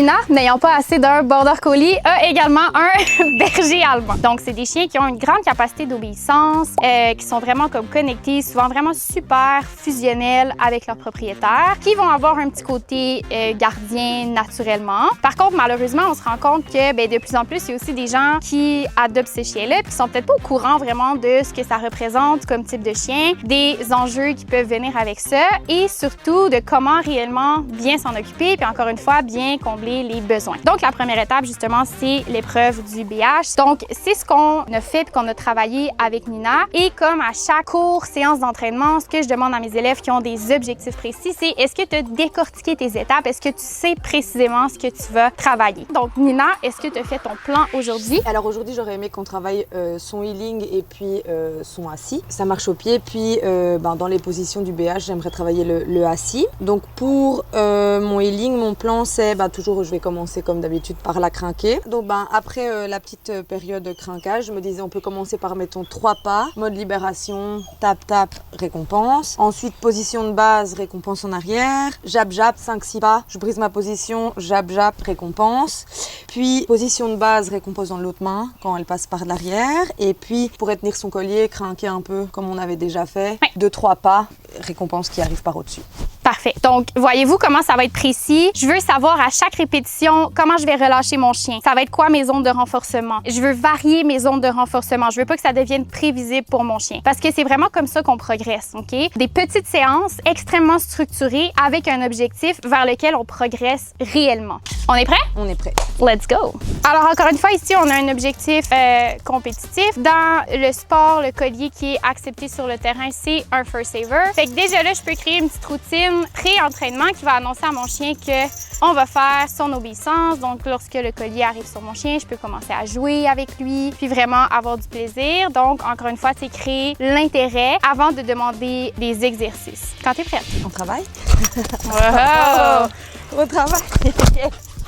Nina, n'ayant pas assez d'un border collie, a également un berger allemand. Donc, c'est des chiens qui ont une grande capacité d'obéissance, qui sont vraiment comme connectés, souvent vraiment super fusionnels avec leur propriétaire, qui vont avoir un petit côté gardien naturellement. Par contre, malheureusement, on se rend compte que de plus en plus, il y a aussi des gens qui adoptent ces chiens-là puis qui sont peut-être pas au courant vraiment de ce que ça représente comme type de chien, des enjeux qui peuvent venir avec ça et surtout de comment réellement bien s'en occuper puis encore une fois, bien combler les besoins. Donc, la première étape, justement, c'est l'épreuve du BH. Donc, c'est ce qu'on a fait puis qu'on a travaillé avec Nina. Et comme à chaque cours, séance d'entraînement, ce que je demande à mes élèves qui ont des objectifs précis, c'est est-ce que tu as décortiqué tes étapes? Est-ce que tu sais précisément ce que tu vas travailler? Donc, Nina, est-ce que tu as fait ton plan aujourd'hui? Alors aujourd'hui, j'aurais aimé qu'on travaille son healing et puis son assis. Ça marche au pied. Puis dans les positions du BH, j'aimerais travailler le assis. Donc pour mon healing, mon plan, c'est toujours, je vais commencer comme d'habitude par la crinquer. Donc après la petite période de crinquage, je me disais on peut commencer par, mettons, 3 pas. Mode libération, tap, tap, récompense. Ensuite, position de base, récompense en arrière. Jab, jab, 5-6 pas. Je brise ma position, jab, jab, récompense. Puis, position de base, récompense dans l'autre main quand elle passe par l'arrière. Et puis, pour tenir son collier, crinquer un peu comme on avait déjà fait. 2-3 pas, récompense qui arrive par au-dessus. Parfait. Donc, voyez-vous comment ça va être précis? Je veux savoir à chaque répétition comment je vais relâcher mon chien. Ça va être quoi mes zones de renforcement? Je veux varier mes zones de renforcement. Je veux pas que ça devienne prévisible pour mon chien. Parce que c'est vraiment comme ça qu'on progresse, OK? Des petites séances extrêmement structurées avec un objectif vers lequel on progresse réellement. On est prêt? On est prêt. Let's go! Alors, encore une fois, ici, on a un objectif compétitif. Dans le sport, le collier qui est accepté sur le terrain, c'est un first saver. Fait que déjà là, je peux créer une petite routine pré-entraînement qui va annoncer à mon chien qu'on va faire son obéissance. Donc, lorsque le collier arrive sur mon chien, je peux commencer à jouer avec lui, puis vraiment avoir du plaisir. Donc, encore une fois, c'est créer l'intérêt avant de demander des exercices. Quand t'es prête? On travaille? Wow! On travaille!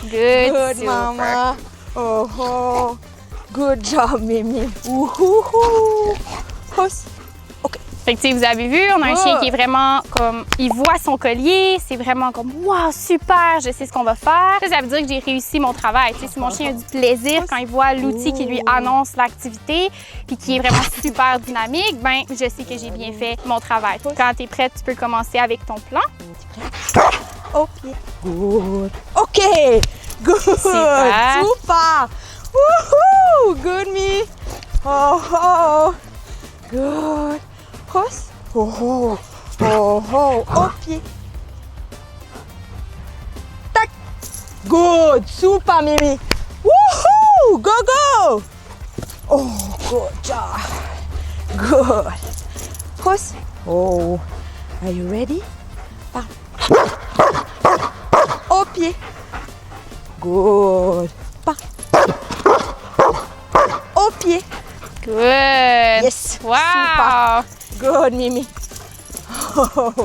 Good, Good, mama! Oh, oh! Good job, Mimi! Wouhouhou! OK. Fait que, tu sais, vous avez vu, on a un chien qui est vraiment comme, il voit son collier, c'est vraiment comme, wow, super, je sais ce qu'on va faire. Ça veut dire que j'ai réussi mon travail. Tu sais, si mon chien a du plaisir quand il voit l'outil qui lui annonce l'activité, puis qui est vraiment super dynamique, ben, je sais que j'ai bien fait mon travail. Quand tu es prête, tu peux commencer avec ton plan. OK. Good. OK. Good. Super. Super. Woohoo. Good, me. Oh, oh. Good. Cross. Oh, oh. Oh, oh. Au pied. Tac. Good. Super, Mimi. Woohoo. Go, go. Oh, good job. Good. Cross. Oh. Are you ready? Au pied. Good. Pas. Au pied. Good. Yes. Wow. Super. Good, Mimi.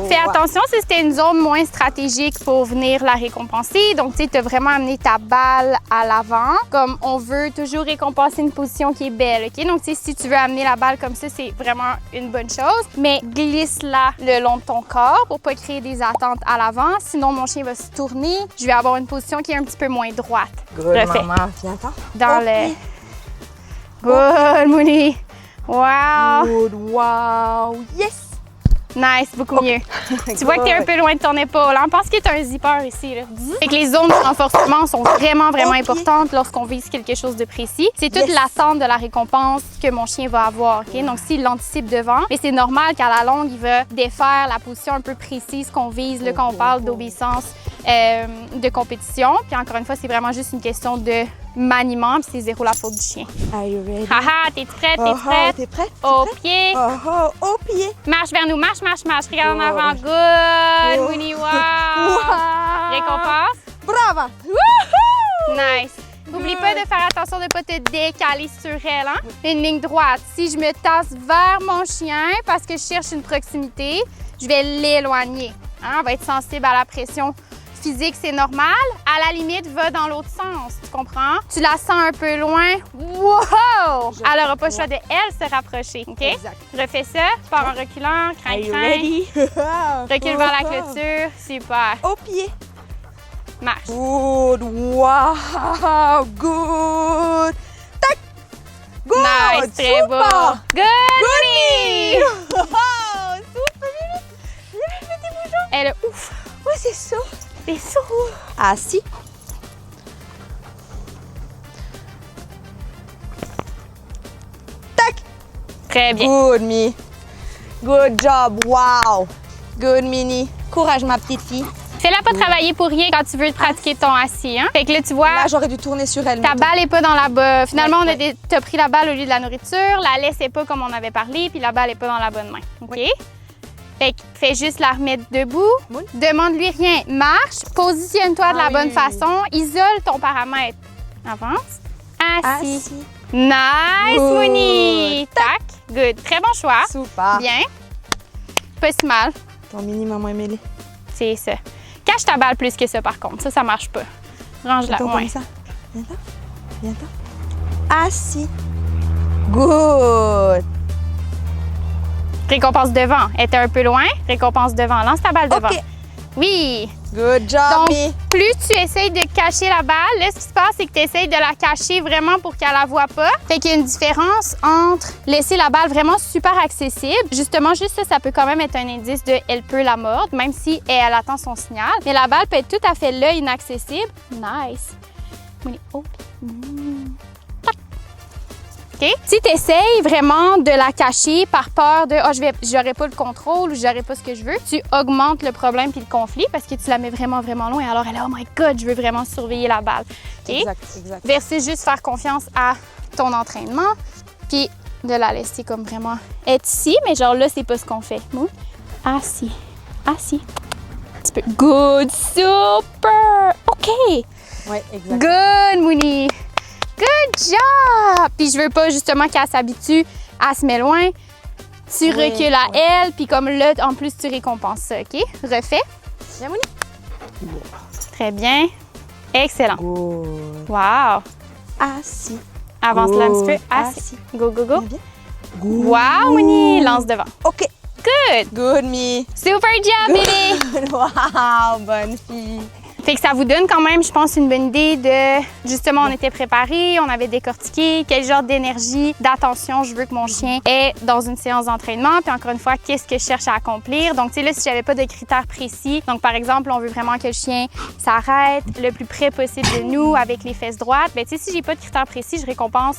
Fais attention si c'était une zone moins stratégique pour venir la récompenser. Donc, tu sais, tu as vraiment amené ta balle à l'avant. Comme on veut toujours récompenser une position qui est belle, OK? Donc, tu sais, si tu veux amener la balle comme ça, c'est vraiment une bonne chose. Mais glisse-la le long de ton corps pour pas créer des attentes à l'avant. Sinon, mon chien va se tourner. Je vais avoir une position qui est un petit peu moins droite. Good, refais. maman. Viens-t'en. Dans le... Good, Mouni. Wow. Good. Wow. Yes. Nice, beaucoup mieux. Tu vois que tu es un peu loin de ton épaule. On pense qu'il y a un zipper ici. Là. Fait que les zones de renforcement sont vraiment importantes lorsqu'on vise quelque chose de précis. C'est toute l'attente de la récompense que mon chien va avoir. Okay? Donc, s'il l'anticipe devant, mais c'est normal qu'à la longue, il va défaire la position un peu précise qu'on vise là, quand on parle d'obéissance de compétition. Puis encore une fois, c'est vraiment juste une question de maniement, puis c'est zéro la faute du chien. Are you ready? Haha, t'es prête, t'es prête? T'es prête? Au pied. Au pied. Marche vers nous, marche, marche, marche. Regarde en avant. Good. Mouni, wow. Récompense. Brava. Woohoo! Nice. N'oublie pas de faire attention de ne pas te décaler sur elle. Hein? Une ligne droite. Si je me tasse vers mon chien parce que je cherche une proximité, je vais l'éloigner. Hein? On va être sensible à la pression physique, c'est normal. À la limite, va dans l'autre sens. Tu comprends? Tu la sens un peu loin. Wow! Elle n'aura pas le choix de elle se rapprocher. OK? Exact. Refais ça. Tu pars en reculant. Crin, Are you crin. ready? Recule vers la clôture. Super. Au pied. marche. Good. Wow. Good. Tac. Good. Nice, très beau. Super. Good, Mouni! Wow. Super. Viens, petit bouchon. Elle est ouf. Ouais, c'est ça. C'est ça. Assis. Tac. Très bien. Good, me. Good job. Wow. Good, Mini. Courage, ma petite fille. Fais-la pas travailler pour rien quand tu veux pratiquer ton assis. Hein? Fait que là, tu vois, Là, j'aurais dû tourner sur elle. ta balle est pas dans la bonne. Finalement, Ouais, t'as pris la balle au lieu de la nourriture. La laisse est pas comme on avait parlé, puis la balle est pas dans la bonne main. OK? Oui. Fait que fais juste la remettre debout. Oui. Demande-lui rien. Marche. Positionne-toi de la Ah bonne oui. façon. Isole ton paramètre. Avance. Assis. Assis. Nice, Good. Winnie. Tac. Good. Très bon choix. Super. Bien. Pas si mal. Ton mini maman Émilie. C'est ça. Cache ta balle plus que ça, par contre. Ça marche pas. Range-la. Mettons Ouais. comme ça. Viens-t'en. Viens-t'en. Assis. Good. Récompense devant. Elle était un peu loin. Récompense devant. Lance ta balle devant. OK. Oui. Good job, Donc, me. plus tu essayes de cacher la balle, là, ce qui se passe, c'est que tu essayes de la cacher vraiment pour qu'elle la voie pas. Fait qu'il y a une différence entre laisser la balle vraiment super accessible. Justement, juste ça, ça peut quand même être un indice de elle peut la mordre, même si elle attend son signal. Mais la balle peut être tout à fait là, inaccessible. Nice. Oh. Tac. OK? Si tu essayes vraiment de la cacher par peur de j'aurai pas le contrôle ou j'aurai pas ce que je veux, tu augmentes le problème puis le conflit parce que tu la mets vraiment, vraiment loin. Alors elle est, oh my God, je veux vraiment surveiller la balle. OK? Exact, exact. Versus juste faire confiance à ton entraînement puis de la laisser comme vraiment être ici, mais genre là, c'est pas ce qu'on fait. Move. Assis. Assis. Un petit peu. Good. Super. OK. Ouais, exact. Good, Mouni. Good job! Puis je veux pas justement qu'elle s'habitue à se mettre loin. Tu Oui, recules à elle, puis comme là, en plus, tu récompenses ça, OK? Refais. Viens, Mouni. Très bien. Excellent. Good. Wow! Assis. Avance-la un petit peu. Good. Assis. Go, go, go. Viens, viens. Good. Wow, Mouni! Lance devant. OK. Good! Good, me. Super job, Billy! Good. Wow, bonne fille. Fait que ça vous donne quand même, je pense, une bonne idée de... Justement, on était préparés, on avait décortiqué quel genre d'énergie, d'attention je veux que mon chien ait dans une séance d'entraînement. Puis encore une fois, qu'est-ce que je cherche à accomplir. Donc, tu sais, là, si j'avais pas de critères précis, donc par exemple, on veut vraiment que le chien s'arrête le plus près possible de nous avec les fesses droites. Bien, tu sais, si j'ai pas de critères précis, je récompense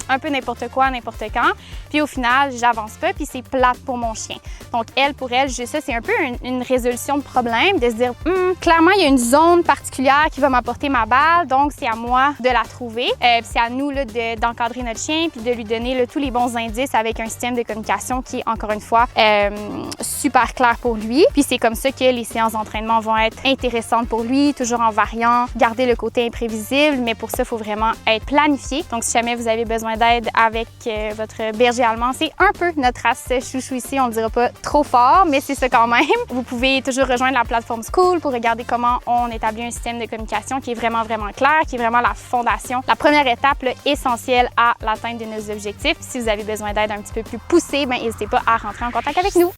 un peu n'importe quoi, n'importe quand. Puis au final, j'avance pas, puis c'est plate pour mon chien. Donc, pour elle, ça, c'est un peu une résolution de problème, de se dire, clairement, il y a une zone particulière qui va m'apporter ma balle, donc c'est à moi de la trouver. Puis c'est à nous là, d'encadrer notre chien, puis de lui donner là, tous les bons indices avec un système de communication qui est, encore une fois, super clair pour lui. Puis c'est comme ça que les séances d'entraînement vont être intéressantes pour lui, toujours en variant, garder le côté imprévisible, mais pour ça, il faut vraiment être planifié. Donc, si jamais vous avez besoin d'aide avec votre berger allemand, c'est un peu notre race chouchou ici, on ne le dira pas trop fort, mais c'est ça quand même. Vous pouvez toujours rejoindre la plateforme Skool pour regarder comment on établit un système de communication qui est vraiment, vraiment clair, qui est vraiment la fondation, la première étape là, essentielle à l'atteinte de nos objectifs. Si vous avez besoin d'aide un petit peu plus poussée, n'hésitez pas à rentrer en contact avec nous.